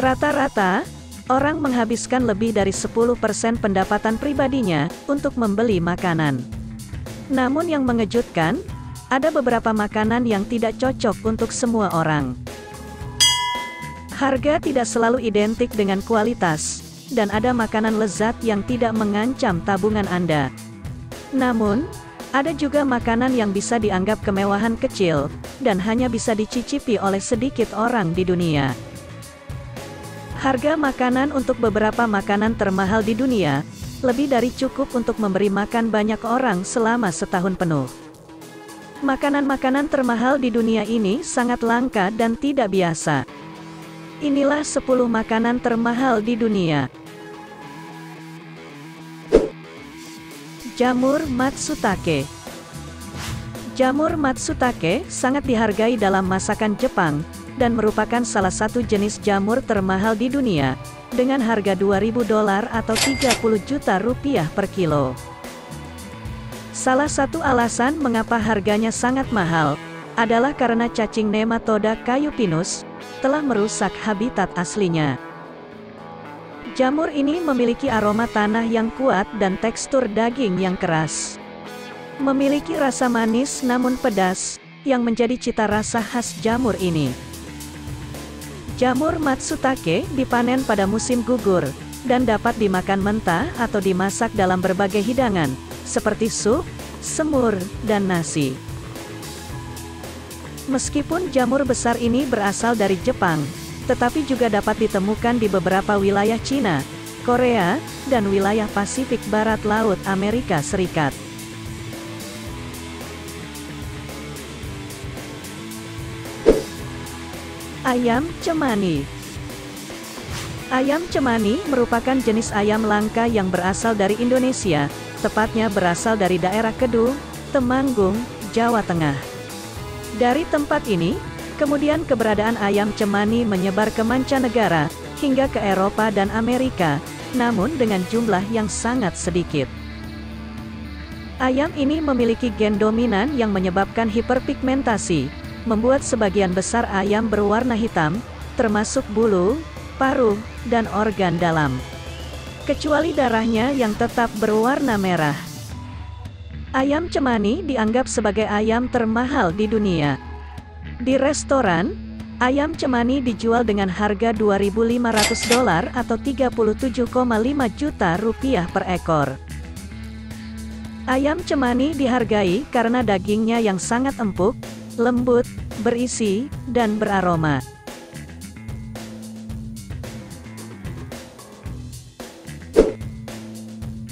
Rata-rata, orang menghabiskan lebih dari 10% pendapatan pribadinya untuk membeli makanan. Namun yang mengejutkan, ada beberapa makanan yang tidak cocok untuk semua orang. Harga tidak selalu identik dengan kualitas, dan ada makanan lezat yang tidak mengancam tabungan Anda. Namun, ada juga makanan yang bisa dianggap kemewahan kecil, dan hanya bisa dicicipi oleh sedikit orang di dunia. Harga makanan untuk beberapa makanan termahal di dunia, lebih dari cukup untuk memberi makan banyak orang selama setahun penuh. Makanan-makanan termahal di dunia ini sangat langka dan tidak biasa. Inilah 10 makanan termahal di dunia. Jamur matsutake. Jamur matsutake sangat dihargai dalam masakan Jepang, dan merupakan salah satu jenis jamur termahal di dunia, dengan harga $2.000 atau 30 juta rupiah per kilo. Salah satu alasan mengapa harganya sangat mahal, adalah karena cacing nematoda kayu pinus, telah merusak habitat aslinya. Jamur ini memiliki aroma tanah yang kuat dan tekstur daging yang keras. Memiliki rasa manis namun pedas, yang menjadi cita rasa khas jamur ini. Jamur matsutake dipanen pada musim gugur, dan dapat dimakan mentah atau dimasak dalam berbagai hidangan, seperti sup, semur, dan nasi. Meskipun jamur besar ini berasal dari Jepang, tetapi juga dapat ditemukan di beberapa wilayah Cina, Korea, dan wilayah Pasifik Barat Laut Amerika Serikat. Ayam cemani. Ayam cemani merupakan jenis ayam langka yang berasal dari Indonesia, tepatnya berasal dari daerah Kedung, Temanggung, Jawa Tengah. Dari tempat ini, kemudian keberadaan ayam cemani menyebar ke mancanegara, hingga ke Eropa dan Amerika, namun dengan jumlah yang sangat sedikit. Ayam ini memiliki gen dominan yang menyebabkan hiperpigmentasi, membuat sebagian besar ayam berwarna hitam, termasuk bulu, paruh, dan organ dalam. Kecuali darahnya yang tetap berwarna merah. Ayam cemani dianggap sebagai ayam termahal di dunia. Di restoran, ayam cemani dijual dengan harga $2.500 atau 37,5 juta rupiah per ekor. Ayam cemani dihargai karena dagingnya yang sangat empuk, lembut, berisi, dan beraroma.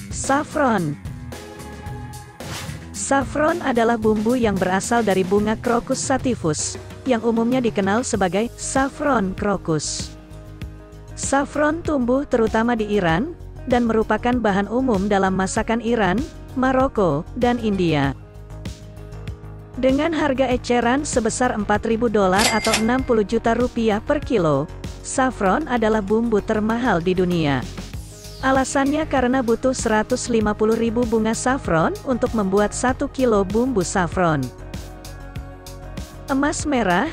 Saffron. Saffron adalah bumbu yang berasal dari bunga Crocus sativus, yang umumnya dikenal sebagai saffron crocus. Saffron tumbuh terutama di Iran, dan merupakan bahan umum dalam masakan Iran, Maroko, dan India. Dengan harga eceran sebesar $4.000 atau 60 juta rupiah per kilo, saffron adalah bumbu termahal di dunia. Alasannya karena butuh 150.000 bunga saffron untuk membuat 1 kilo bumbu saffron. Emas merah,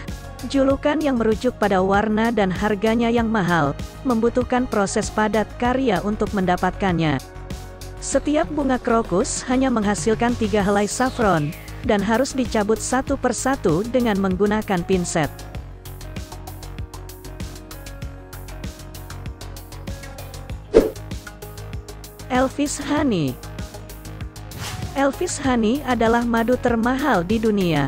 julukan yang merujuk pada warna dan harganya yang mahal, membutuhkan proses padat karya untuk mendapatkannya. Setiap bunga krokus hanya menghasilkan 3 helai saffron, dan harus dicabut satu persatu dengan menggunakan pinset. Elvis Honey. Elvis Honey adalah madu termahal di dunia.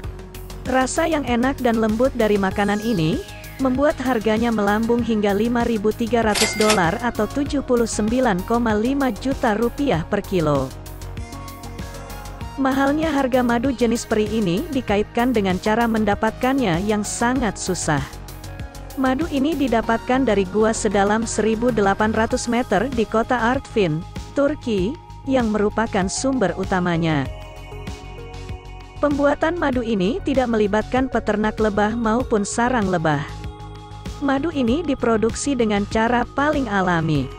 Rasa yang enak dan lembut dari makanan ini, membuat harganya melambung hingga $5.300 atau 79,5 juta rupiah per kilo. Mahalnya harga madu jenis peri ini dikaitkan dengan cara mendapatkannya yang sangat susah. Madu ini didapatkan dari gua sedalam 1.800 meter di kota Artvin, Turki, yang merupakan sumber utamanya. Pembuatan madu ini tidak melibatkan peternak lebah maupun sarang lebah. Madu ini diproduksi dengan cara paling alami.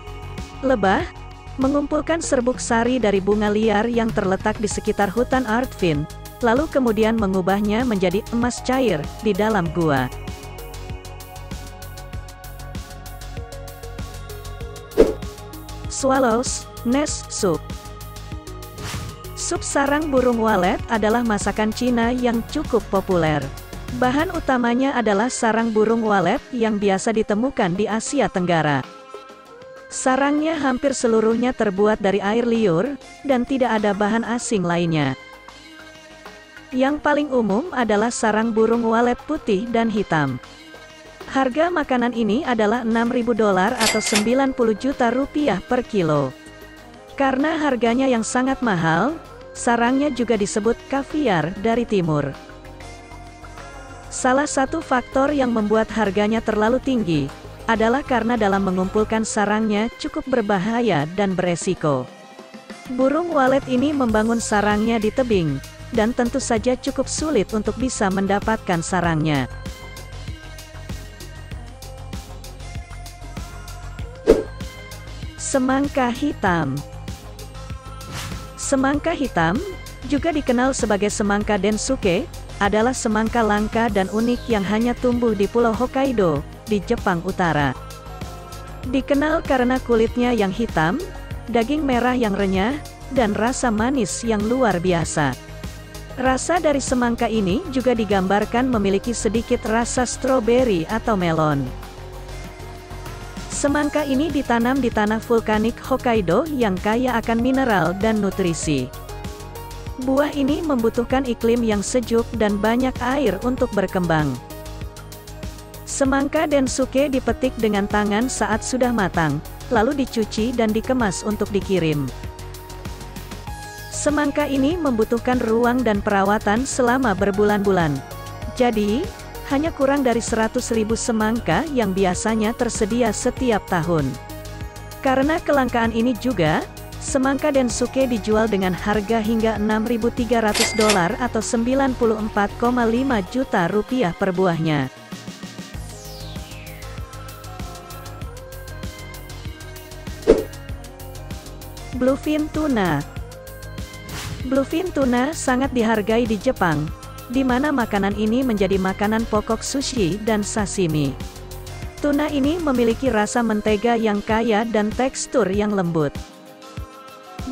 Lebah mengumpulkan serbuk sari dari bunga liar yang terletak di sekitar hutan Artvin, lalu kemudian mengubahnya menjadi emas cair di dalam gua. Swallows Nest Soup. Sup sarang burung walet adalah masakan Cina yang cukup populer. Bahan utamanya adalah sarang burung walet yang biasa ditemukan di Asia Tenggara. Sarangnya hampir seluruhnya terbuat dari air liur, dan tidak ada bahan asing lainnya. Yang paling umum adalah sarang burung walet putih dan hitam. Harga makanan ini adalah $6.000 atau 90 juta rupiah per kilo. Karena harganya yang sangat mahal, sarangnya juga disebut kaviar dari timur. Salah satu faktor yang membuat harganya terlalu tinggi adalah karena dalam mengumpulkan sarangnya cukup berbahaya dan beresiko. Burung walet ini membangun sarangnya di tebing, dan tentu saja cukup sulit untuk bisa mendapatkan sarangnya. Semangka hitam. Semangka hitam, juga dikenal sebagai semangka densuke, adalah semangka langka dan unik yang hanya tumbuh di Pulau Hokkaido, di Jepang Utara. Dikenal karena kulitnya yang hitam, daging merah yang renyah, dan rasa manis yang luar biasa. Rasa dari semangka ini juga digambarkan memiliki sedikit rasa stroberi atau melon. Semangka ini ditanam di tanah vulkanik Hokkaido yang kaya akan mineral dan nutrisi. Buah ini membutuhkan iklim yang sejuk dan banyak air untuk berkembang. Semangka densuke dipetik dengan tangan saat sudah matang, lalu dicuci dan dikemas untuk dikirim. Semangka ini membutuhkan ruang dan perawatan selama berbulan-bulan. Jadi, hanya kurang dari 100.000 semangka yang biasanya tersedia setiap tahun. Karena kelangkaan ini juga, semangka densuke dijual dengan harga hingga $6.300 atau 94,5 juta rupiah per buahnya. Bluefin tuna. Bluefin tuna sangat dihargai di Jepang, di mana makanan ini menjadi makanan pokok sushi dan sashimi. Tuna ini memiliki rasa mentega yang kaya dan tekstur yang lembut.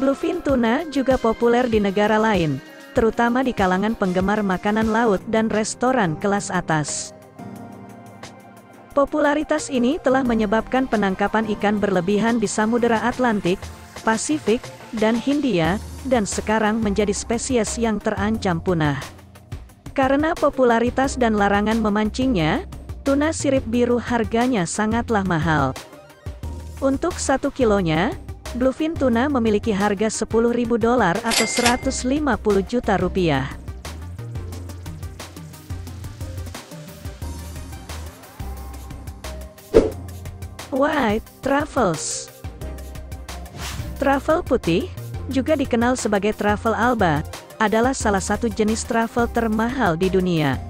Bluefin tuna juga populer di negara lain, terutama di kalangan penggemar makanan laut dan restoran kelas atas. Popularitas ini telah menyebabkan penangkapan ikan berlebihan di Samudera Atlantik, Pasifik, dan Hindia, dan sekarang menjadi spesies yang terancam punah. Karena popularitas dan larangan memancingnya, tuna sirip biru harganya sangatlah mahal. Untuk 1 kilonya, bluefin tuna memiliki harga $10.000 atau 150 juta rupiah. White truffles. Truffle putih, juga dikenal sebagai truffle alba, adalah salah satu jenis truffle termahal di dunia.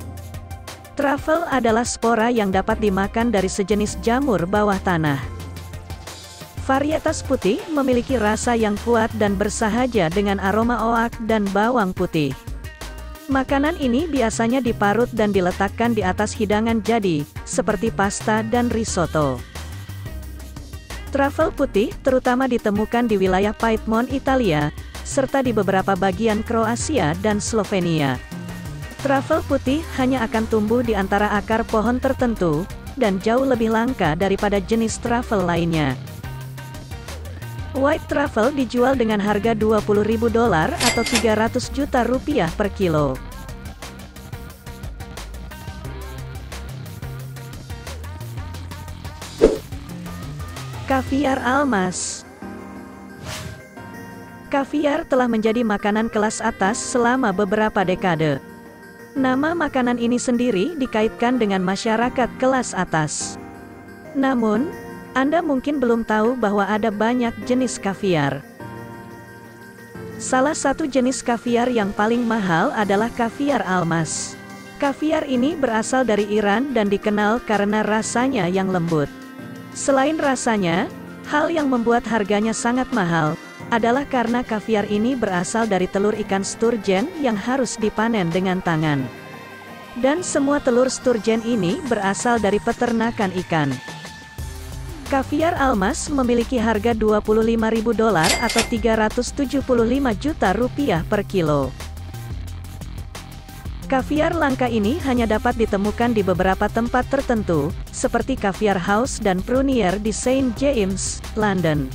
Truffle adalah spora yang dapat dimakan dari sejenis jamur bawah tanah. Varietas putih memiliki rasa yang kuat dan bersahaja dengan aroma oak dan bawang putih. Makanan ini biasanya diparut dan diletakkan di atas hidangan jadi, seperti pasta dan risotto. Truffle putih terutama ditemukan di wilayah Piedmont, Italia, serta di beberapa bagian Kroasia dan Slovenia. Truffle putih hanya akan tumbuh di antara akar pohon tertentu, dan jauh lebih langka daripada jenis truffle lainnya. White truffle dijual dengan harga $20.000 atau 300 juta rupiah per kilo. Kaviar almas. Kaviar telah menjadi makanan kelas atas selama beberapa dekade. Nama makanan ini sendiri dikaitkan dengan masyarakat kelas atas. Namun, Anda mungkin belum tahu bahwa ada banyak jenis kaviar. Salah satu jenis kaviar yang paling mahal adalah kaviar almas. Kaviar ini berasal dari Iran dan dikenal karena rasanya yang lembut. Selain rasanya, hal yang membuat harganya sangat mahal adalah karena kaviar ini berasal dari telur ikan sturgeon yang harus dipanen dengan tangan. Dan semua telur sturgeon ini berasal dari peternakan ikan. Kaviar almas memiliki harga $25.000 atau 375 juta rupiah per kilo. Kaviar langka ini hanya dapat ditemukan di beberapa tempat tertentu, seperti Caviar House dan Prunier di St. James, London.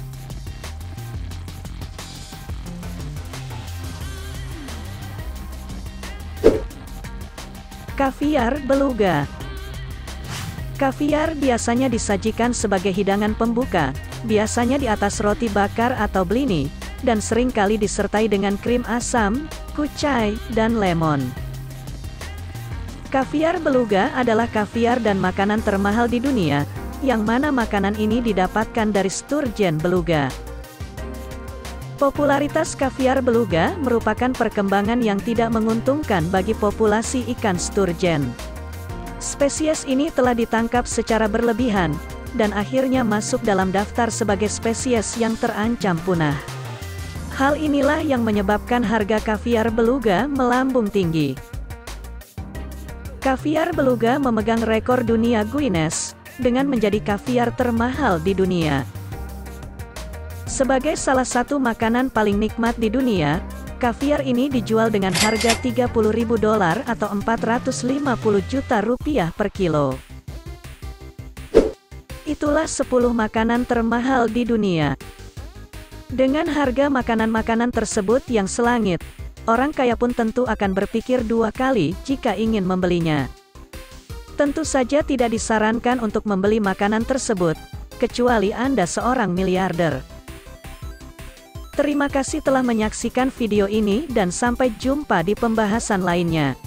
Kaviar beluga. Kaviar biasanya disajikan sebagai hidangan pembuka, biasanya di atas roti bakar atau blini, dan seringkali disertai dengan krim asam, kucai, dan lemon. Kaviar beluga adalah kaviar dan makanan termahal di dunia, yang mana makanan ini didapatkan dari sturgeon beluga. Popularitas kaviar beluga merupakan perkembangan yang tidak menguntungkan bagi populasi ikan sturgeon. Spesies ini telah ditangkap secara berlebihan, dan akhirnya masuk dalam daftar sebagai spesies yang terancam punah. Hal inilah yang menyebabkan harga kaviar beluga melambung tinggi. Kaviar beluga memegang rekor dunia Guinness, dengan menjadi kaviar termahal di dunia. Sebagai salah satu makanan paling nikmat di dunia, kaviar ini dijual dengan harga $30.000 atau 450 juta rupiah per kilo. Itulah 10 makanan termahal di dunia. Dengan harga makanan-makanan tersebut yang selangit, orang kaya pun tentu akan berpikir dua kali jika ingin membelinya. Tentu saja tidak disarankan untuk membeli makanan tersebut, kecuali Anda seorang miliarder. Terima kasih telah menyaksikan video ini dan sampai jumpa di pembahasan lainnya.